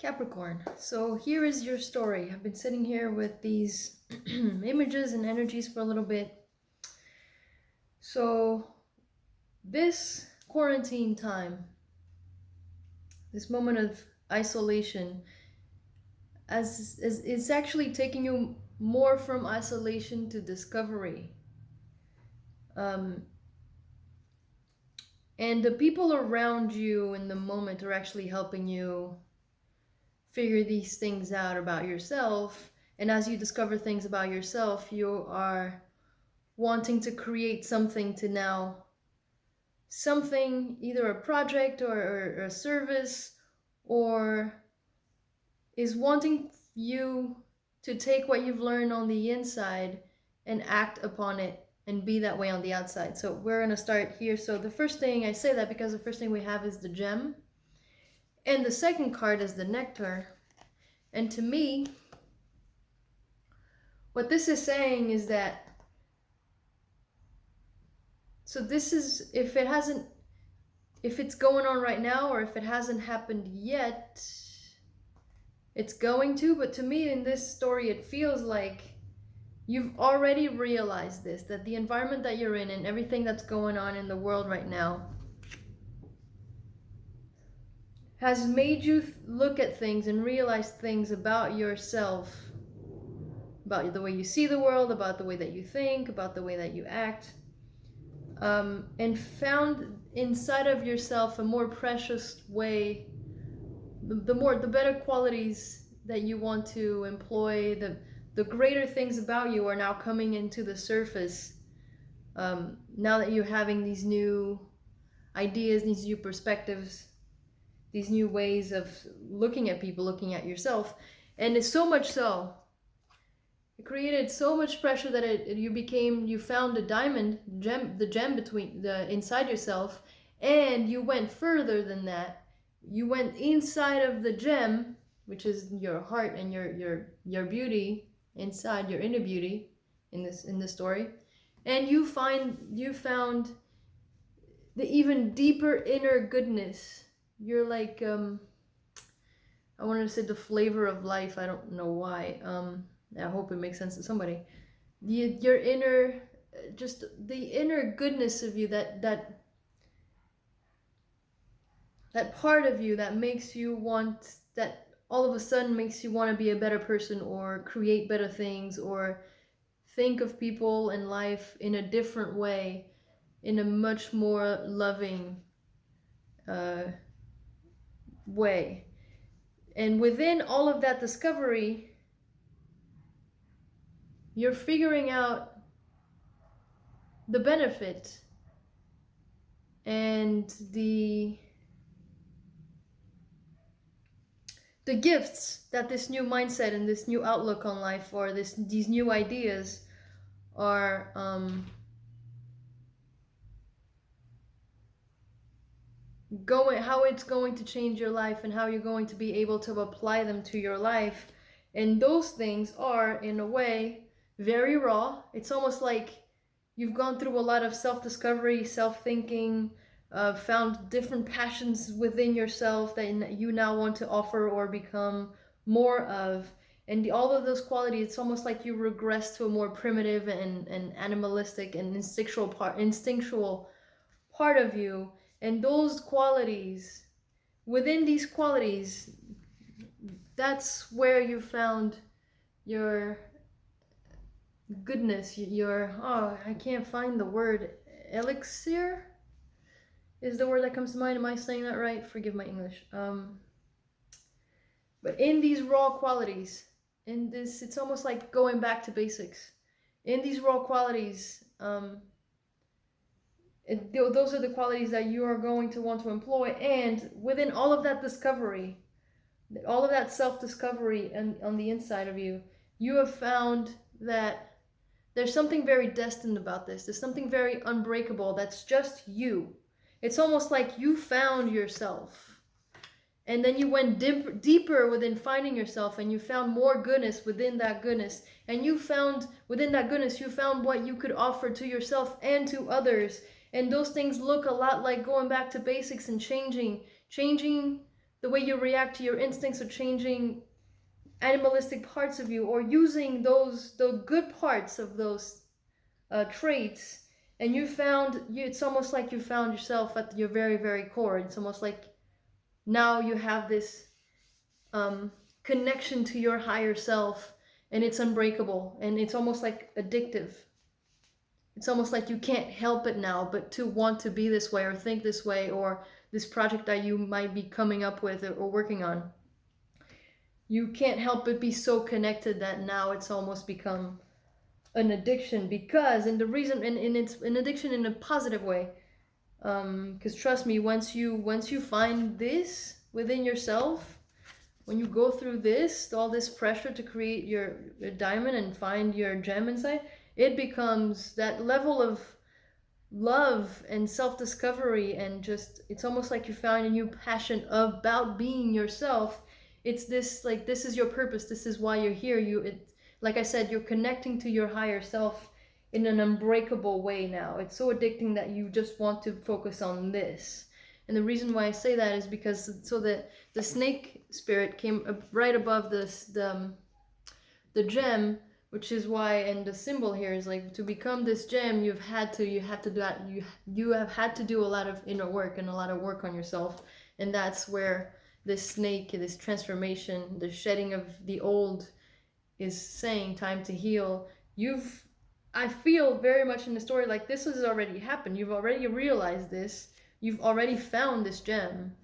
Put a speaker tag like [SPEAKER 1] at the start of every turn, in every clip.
[SPEAKER 1] Capricorn, so here is your story. I've been sitting here with these images and energies for a little bit. So this quarantine time, this moment of isolation, as it's actually taking you more from isolation to discovery. Um, and the people around you in the moment are actually helping you figure these things out about yourself. And as you discover things about yourself, you are wanting to create something to now, something, either a project or a service, or is wanting you to take what you've learned on the inside and act upon it and be that way on the outside. So we're going to start here. So the first thing, I say that because the first thing we have is the gem, and the second card is the nectar. And to me, what this is saying is that, so this is, if it's going on right now, or if it hasn't happened yet, it's going to. But to me, in this story, it feels like you've already realized this, that the environment that you're in and everything that's going on in the world right now has made you look at things and realize things about yourself, about the way you see the world, about the way that you think, about the way that you act, and found inside of yourself a more precious way, the better qualities that you want to employ, the greater things about you are now coming into the surface, now that you're having these new ideas, these new perspectives, these new ways of looking at people, looking at yourself. And it's so much so, it created so much pressure that you found the diamond, the gem between the inside yourself, and you went further than that. You went inside of the gem, which is your heart and your beauty inside, your inner beauty in this story, and you found the even deeper inner goodness. You're like, I wanted to say the flavor of life. I don't know why. I hope it makes sense to somebody. Your inner, just the inner goodness of you, that part of you that makes you want, that all of a sudden makes you want to be a better person, or create better things, or think of people and life in a different way, in a much more loving way. And within all of that discovery, you're figuring out the benefit and the gifts that this new mindset and this new outlook on life, or these new ideas are how it's going to change your life, and how you're going to be able to apply them to your life. And those things are, in a way, very raw. It's almost like you've gone through a lot of self-discovery, self-thinking, found different passions within yourself that you now want to offer or become more of. And all of those qualities, it's almost like you regress to a more primitive and animalistic and instinctual part of you. And those qualities, within these qualities, that's where you found your goodness, I can't find the word, elixir is the word that comes to mind. Am I saying that right? Forgive my English. But in these raw qualities, in this, it's almost like going back to basics. In these raw qualities, those are the qualities that you are going to want to employ. And within all of that discovery, all of that self-discovery and on the inside of you, you have found that there's something very destined about this. There's something very unbreakable that's just you. It's almost like you found yourself, and then you went deeper within finding yourself, and you found more goodness within that goodness. And you found within that goodness, you found what you could offer to yourself and to others. And those things look a lot like going back to basics and changing the way you react to your instincts are changing animalistic parts of you, or using the good parts of those traits, and it's almost like you found yourself at your very, very core. It's almost like now you have this connection to your higher self, and it's unbreakable, and it's almost like addictive. It's almost like you can't help it now but to want to be this way or think this way, or this project that you might be coming up with or working on. You can't help but be so connected that now it's almost become an addiction. Because, and the reason, and it's an addiction in a positive way, because trust me, once you find this within yourself, when you go through all this pressure to create your diamond and find your gem inside, it becomes that level of love and self-discovery, and just, it's almost like you found a new passion about being yourself. It's this, like, this is your purpose, this is why you're here. Like I said, you're connecting to your higher self in an unbreakable way now. It's so addicting that you just want to focus on this. And the reason why I say that is because, so that the snake spirit came right above the gem, which is why, and the symbol here is like, to become this gem, you have to do a lot of inner work and a lot of work on yourself. And that's where this snake, this transformation, the shedding of the old, is saying time to heal. I feel very much in the story like this has already happened. You've already realized this. You've already found this gem.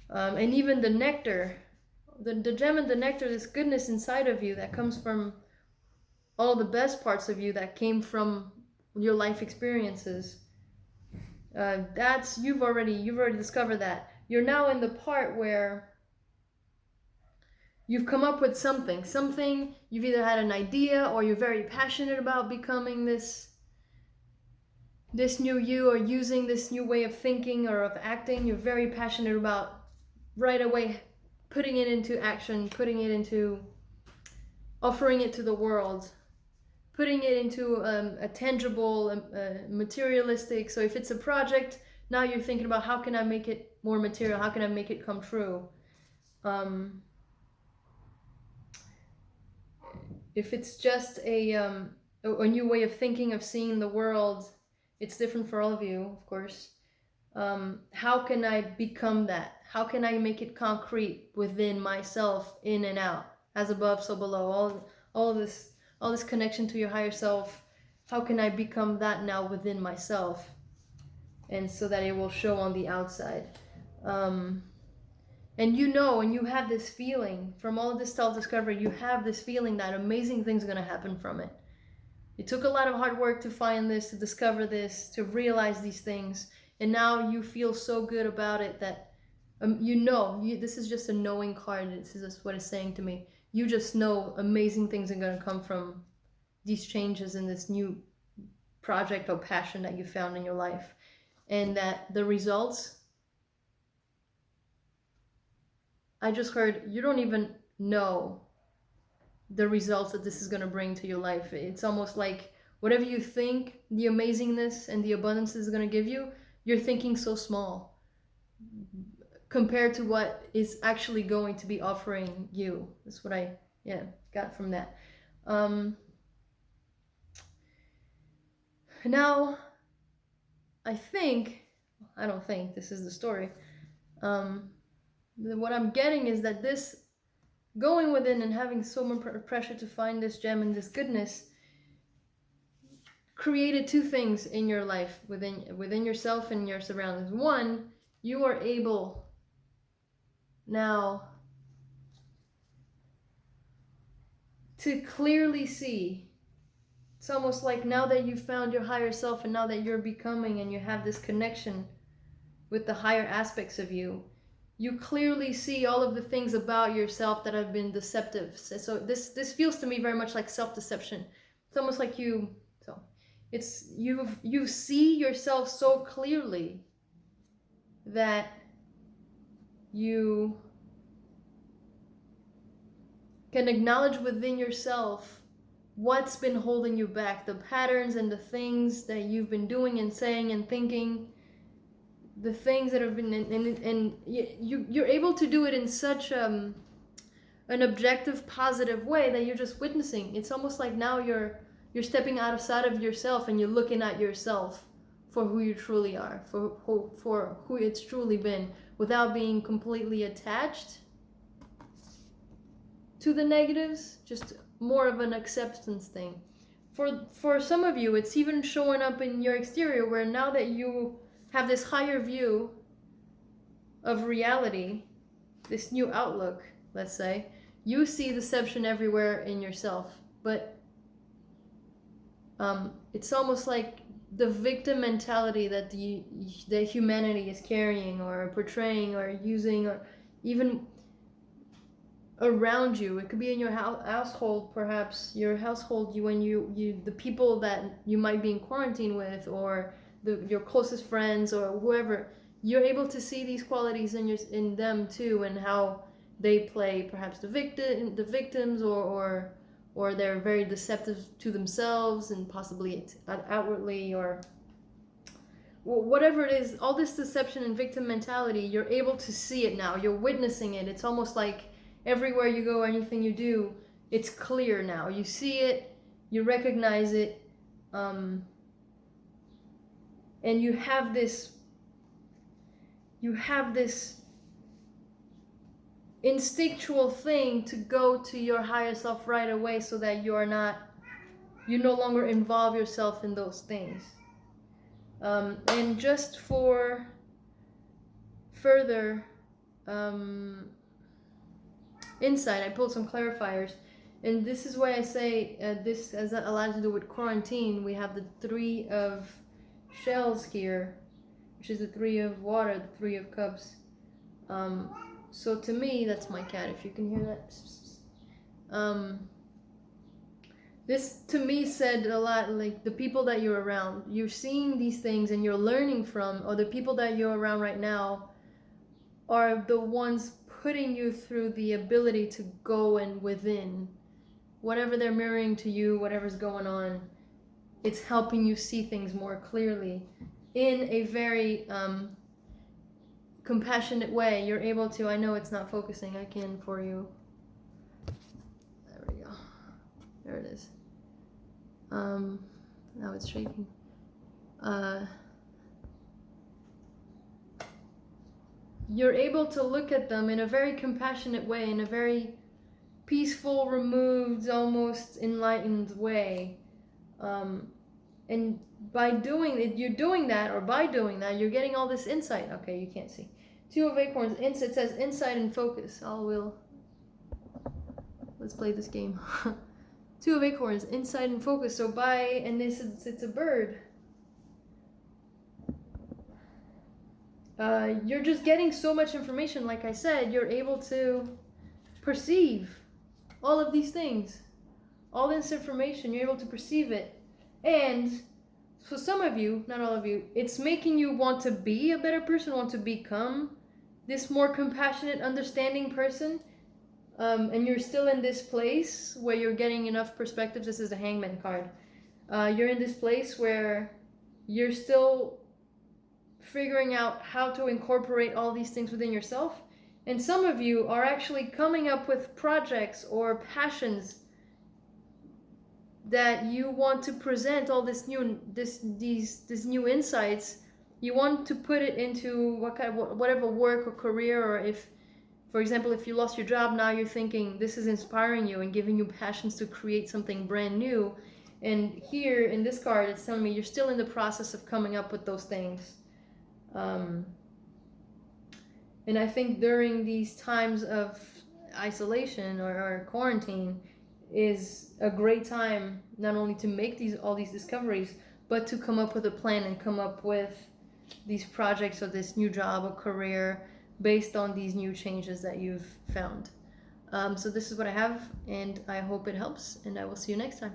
[SPEAKER 1] And even the nectar, the gem and the nectar, this goodness inside of you that comes from all the best parts of you that came from your life experiences. You've already discovered that. You're now in the part where you've come up with something. You've either had an idea, or you're very passionate about becoming this new you, or using this new way of thinking or of acting. You're very passionate about right away putting it into action, offering it to the world, putting it into a tangible, materialistic. So if it's a project, now you're thinking about, how can I make it more material? How can I make it come true? If it's just a new way of thinking, of seeing the world, it's different for all of you, of course. How can I become that? How can I make it concrete within myself, in and out, as above, so below? All this connection to your higher self. How can I become that now within myself, and so that it will show on the outside? And and you have this feeling from all of this self-discovery. You have this feeling that amazing things are going to happen from it. It took a lot of hard work to find this, to discover this, to realize these things. And now you feel so good about it that this is just a knowing card. This is just what it's saying to me. You just know amazing things are going to come from these changes in this new project or passion that you found in your life. And that the results, I just heard, you don't even know the results that this is going to bring to your life. It's almost like whatever you think the amazingness and the abundance is going to give you, you're thinking so small compared to what is actually going to be offering you. That's what I got from that. Now, I don't think, this is the story. What I'm getting is that this going within and having so much pressure to find this gem and this goodness created two things in your life, within yourself and your surroundings. One, you are able now to clearly see. It's almost like now that you found your higher self, and now that you're becoming and you have this connection with the higher aspects of you, you clearly see all of the things about yourself that have been deceptive. So this feels to me very much like self-deception. It's almost like you see yourself so clearly that you can acknowledge within yourself what's been holding you back, the patterns and the things that you've been doing and saying and thinking the things that have been, and you're able to do it in such an objective, positive way that you're just witnessing. It's almost like now you're stepping outside of yourself and you're looking at yourself for who you truly are, for who it's truly been, without being completely attached to the negatives, just more of an acceptance thing. For some of you, it's even showing up in your exterior, where now that you have this higher view of reality, this new outlook, let's say, you see deception everywhere in yourself. But it's almost like the victim mentality that the humanity is carrying or portraying or using, or even around you. It could be in your household, perhaps your household, when you the people that you might be in quarantine with, or your closest friends or whoever. You're able to see these qualities in them too, and how they play perhaps the victims, or they're very deceptive to themselves and possibly outwardly, or whatever it is. All this deception and victim mentality, you're able to see it now. You're witnessing it. It's almost like everywhere you go, anything you do, it's clear now. You see it, you recognize it, and you have this instinctual thing to go to your higher self right away, so that you no longer involve yourself in those things. And just for further insight, I pulled some clarifiers, and this is why I say this has a lot to do with quarantine. We have the 3 of shells here, which is the 3 of water, the 3 of cups. So to me, that's my cat, if you can hear that. This to me said a lot, like the people that you're around, you're seeing these things and you're learning from, or the people that you're around right now are the ones putting you through the ability to go and within. Whatever they're mirroring to you, whatever's going on, it's helping you see things more clearly in a very compassionate way. You're able to, I know it's not focusing, I can for you. There we go. There it is. Now it's shaking. You're able to look at them in a very compassionate way, in a very peaceful, removed, almost enlightened way. And by doing it, you're getting all this insight. Okay, you can't see. 2 of acorns, it says insight and focus. Let's play this game. 2 of acorns, insight and focus. So and this is, it's a bird. You're just getting so much information. Like I said, you're able to perceive all of these things, all this information. You're able to perceive it, and for some of you, not all of you, it's making you want to be a better person, want to become this more compassionate, understanding person. And you're still in this place where you're getting enough perspectives. This is the Hangman card. You're in this place where you're still figuring out how to incorporate all these things within yourself. And some of you are actually coming up with projects or passions that you want to present, all this new new insights. You want to put it into whatever work or career, or if, for example, if you lost your job, now you're thinking this is inspiring you and giving you passions to create something brand new. And here in this card, it's telling me you're still in the process of coming up with those things. And I think during these times of isolation or quarantine is a great time not only to make all these discoveries, but to come up with a plan and come up with these projects or this new job or career based on these new changes that you've found. So this is what I have, and I hope it helps, and I will see you next time.